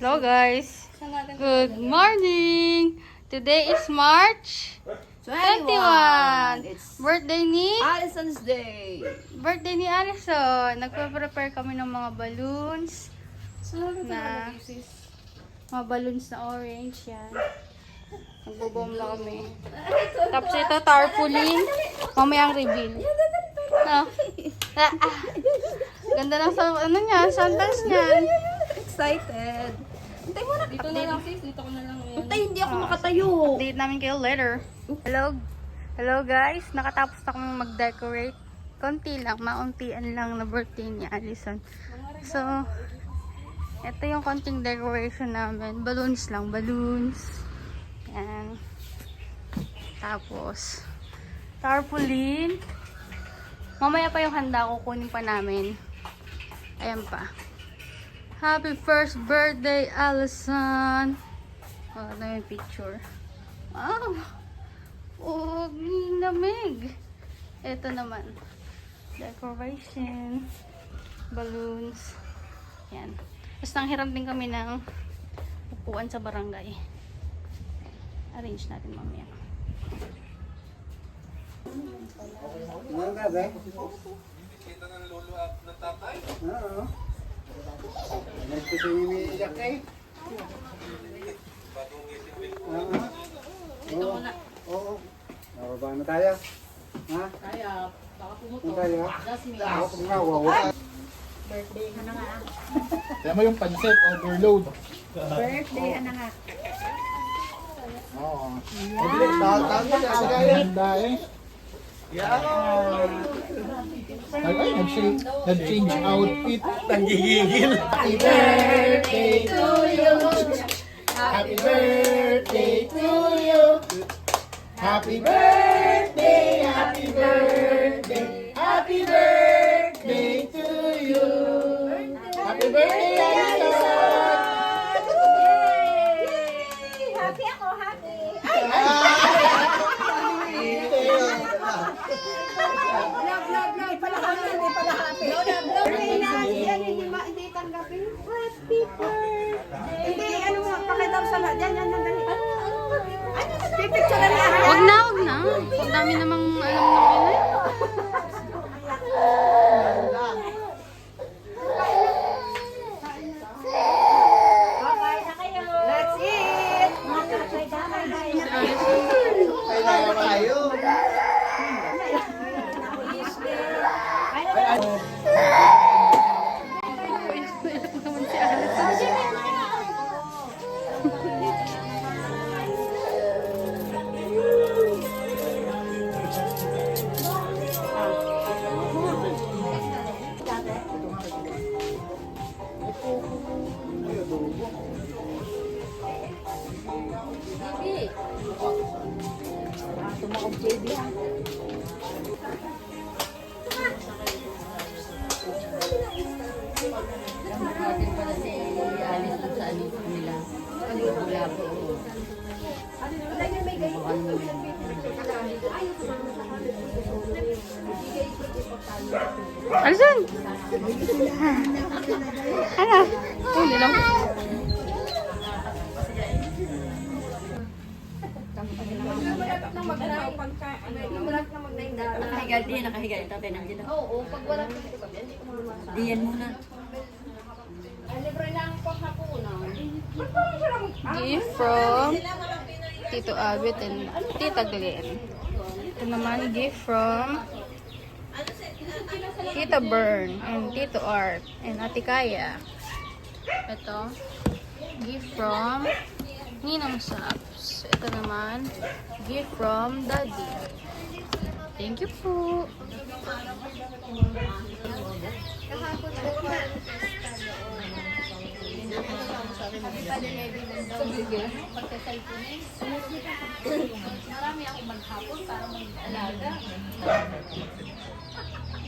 Hello guys. Good morning. Today is March 21. It's Birthday ni Allison's Day. Allison. Nagpe-prepare kami ng mga balloons. Na mga balloons na orange yan. Nagbobom na kami. Tapos ito tarpaulin. Mamaya ang reveal. No. Ganda ng sandals niyan. Excited. Hintay mo na. Dito na lang sis, dito ko na lang yan. Hintay, hindi ako makatayo. Update namin kayo later. Hello guys. Nakatapos na kami mag-decorate. Konti lang, mauntian lang na birthday ni Allison. So, ito yung konting decoration namin. Balloons lang, balloons. Yan. Tapos, tarpaulin. Mamaya pa yung handa, kukunin pa namin. Ayan pa. Happy first birthday, Allison! Oh, na yung picture. Wow! Oh, lamig! Ito naman. Decoration. Balloons. Yan. Tapos nanghiram din kami ng upuan sa barangay. Arrange natin mamaya. Meron ka ba? Kita ng lolo at ng tatay. Oo. Nagpito yung umiiyak eh. Bagong ngising din. Oo. Oo. Oo. Nababa na tayo. Ha? Kaya, baka Ano pumuto. tayo? Jasmine. Ako kung nga, wawa. Birthday ka na nga. Kaya mo yung pancit, overload. Birthday ka na nga. Oo. Ganda eh. Ay, nag-change outfit. Nanggigigil. Happy birthday to you. Happy birthday to you. Happy birthday, happy birthday, happy birthday to you. Happy birthday, Allison. Happy ako, happy. Love. Pala happy, hindi pala happy. Birthday na, yan, hindi tanggapin. Happy birthday. Hindi, ano mo, pakita mo sa lahat. Yan, dali. Pipicture na lahat. Wag na. Ang dami namang alam na kayo. Let's eat. Kailangan tayo. Naman si Allison. Allison! Ano? Hindi lang. Nakahiga yung tatay ng dito. Oo, pag wala ka dito, diyan muna. Gift from Tito Abit and Tita Glenn. Ito naman gift from Tita Bern and Tito Art and Ate Kaya. Ito, gift from Ninang Saps. Ito naman, gift from Daddy. Thank you po. Marami ako maghapon para mag-alaga.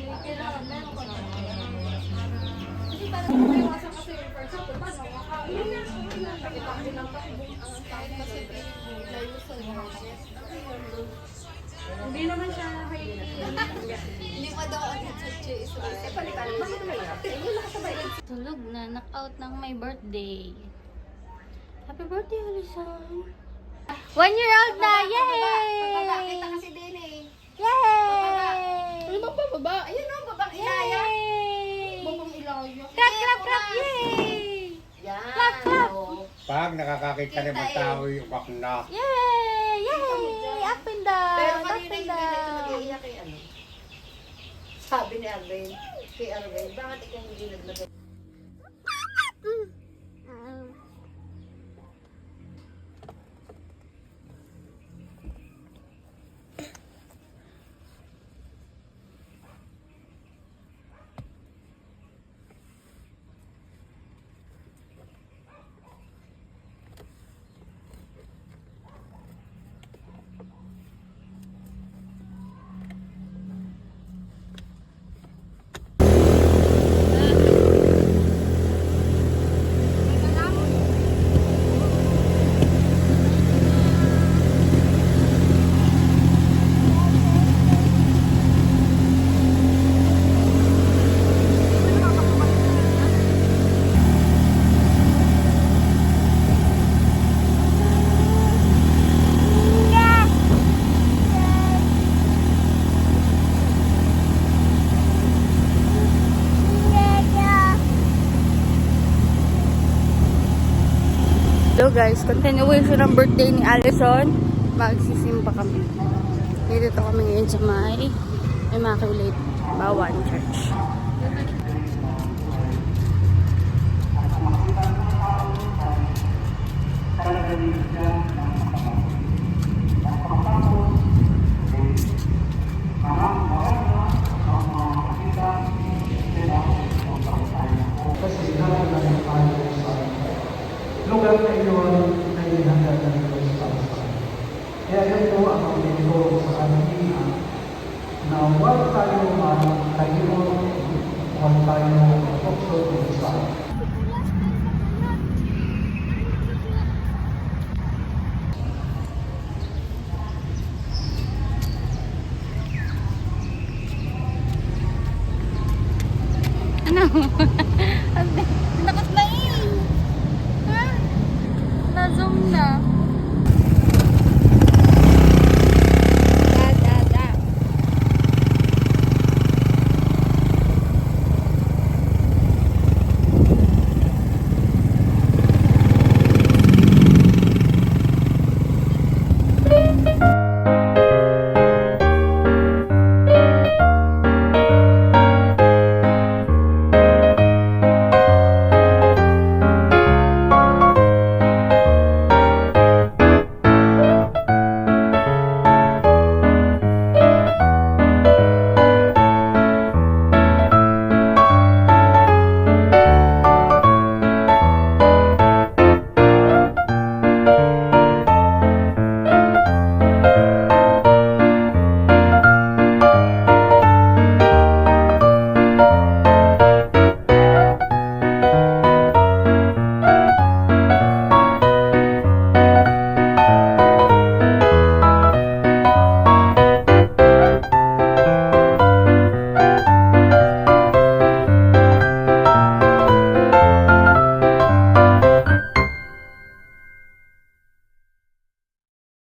Kailangan meron ko na. Kasi parang maiwasan kasi yung person ko. Paano makakain? Nakita lang kasi layo sa market. Hindi naman siya hindi pa daw ang sa Israel. Tulog na, knock out ng my birthday. Happy birthday, Alison. 1 year old na! Pababa, kita Yay! kasi din eh. Yay! Ano bang pababa? Ayun o, babang ilaya. Yay! Babang ilaya. Clap, clap, clap! Yay! Yan. Clap, clap. Oh. Pag nakakakita ng mga tao yung bakla. Yay! Yay! Up and down! Pero Up kanina and hindi na ito down! nag-iiyak kay ano. Sabi ni Arvin, kay Arvin, bakit ikaw hindi naglagay? Hello guys, continuation ng birthday ni Alison. Magsisimba kami. Dito kami ngayon sa may Immaculate Bawan Church. Lugar na iyon ay hinagad ng Diyos para sa atin. Kaya yun po ang pagpili ko sa kanina na huwag tayo magtayo, huwag tayo magpokso,